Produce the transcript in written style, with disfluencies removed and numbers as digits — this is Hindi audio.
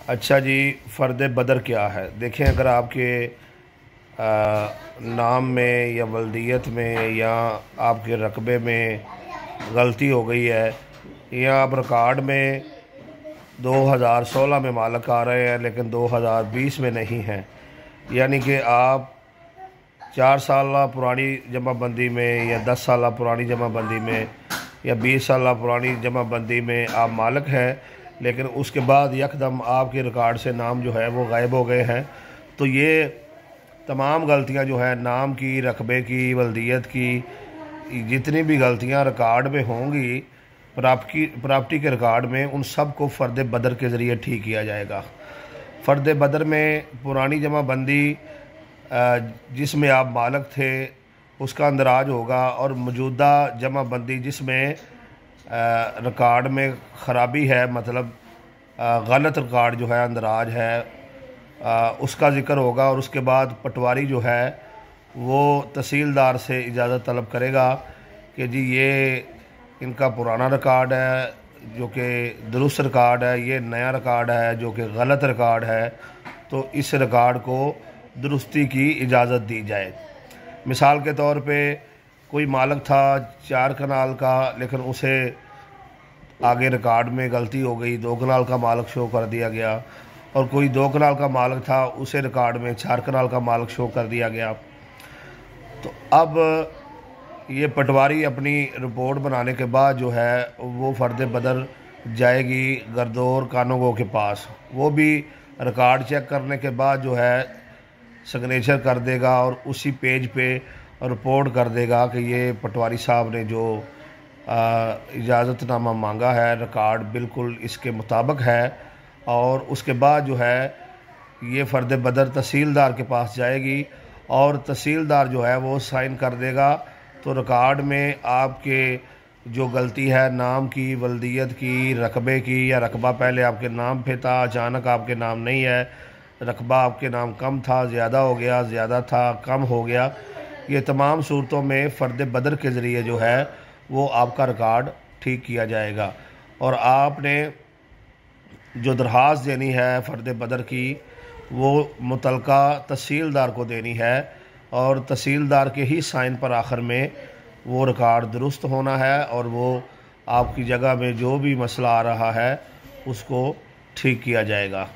अच्छा जी, फ़र्द बदर क्या है? देखें, अगर आपके नाम में या वल्दियत में या आपके रकबे में गलती हो गई है, या आप रिकॉर्ड में 2016 में मालक आ रहे हैं लेकिन 2020 में नहीं हैं, यानी कि आप 4 साल पुरानी जमाबंदी में या 10 साल पुरानी जमाबंदी में या 20 साल पुरानी जमाबंदी में आप मालक हैं, लेकिन उसके बाद यकदम आपके रिकॉर्ड से नाम जो है वो गायब हो गए हैं। तो ये तमाम गलतियां जो है नाम की, रकबे की, वल्दियत की, जितनी भी गलतियां रिकॉर्ड में होंगी, प्रॉपर्टी के रिकॉर्ड में, उन सब को फ़र्द बदर के ज़रिए ठीक किया जाएगा। फ़र्द बदर में पुरानी जमाबंदी जिसमें आप मालक थे उसका अंदराज होगा, और मौजूदा जमाबंदी जिसमें रिकॉर्ड में ख़राबी है, मतलब गलत रिकॉर्ड जो है, अंदराज है, उसका ज़िक्र होगा। और उसके बाद पटवारी जो है वो तहसीलदार से इजाज़त तलब करेगा कि जी ये इनका पुराना रिकॉर्ड है जो कि दुरुस्त रिकॉर्ड है, ये नया रिकॉर्ड है जो कि गलत रिकॉर्ड है, तो इस रिकॉर्ड को दुरुस्ती की इजाज़त दी जाए। मिसाल के तौर पे कोई मालक था 4 कनाल का, लेकिन उसे आगे रिकॉर्ड में गलती हो गई, 2 कनाल का मालक शो कर दिया गया, और कोई 2 कनाल का मालक था उसे रिकॉर्ड में 4 कनाल का मालक शो कर दिया गया। तो अब ये पटवारी अपनी रिपोर्ट बनाने के बाद जो है वो फ़र्द बदर जाएगी गर्दौर कानूगो के पास। वो भी रिकॉर्ड चेक करने के बाद जो है सिग्नेचर कर देगा और उसी पेज पे रिपोर्ट कर देगा कि ये पटवारी साहब ने जो इजाज़तनामा मांगा है, रिकॉर्ड बिल्कुल इसके मुताबिक है। और उसके बाद जो है ये फ़र्द बदर तहसीलदार के पास जाएगी, और तहसीलदार जो है वो साइन कर देगा। तो रिकॉर्ड में आपके जो गलती है नाम की, वल्दियत की, रकबे की, या रकबा पहले आपके नाम पे था, अचानक आपके नाम नहीं है, रकबा आपके नाम कम था, ज़्यादा हो गया, ज़्यादा था, कम हो गया, ये तमाम सूरतों में फ़र्द बदर के ज़रिए जो है वो आपका रिकॉर्ड ठीक किया जाएगा। और आपने जो दरख्वास्त देनी है फ़र्द बदर की, वो मुतलका तहसीलदार को देनी है, और तहसीलदार के ही साइन पर आखिर में वो रिकॉर्ड दुरुस्त होना है, और वो आपकी जगह में जो भी मसला आ रहा है उसको ठीक किया जाएगा।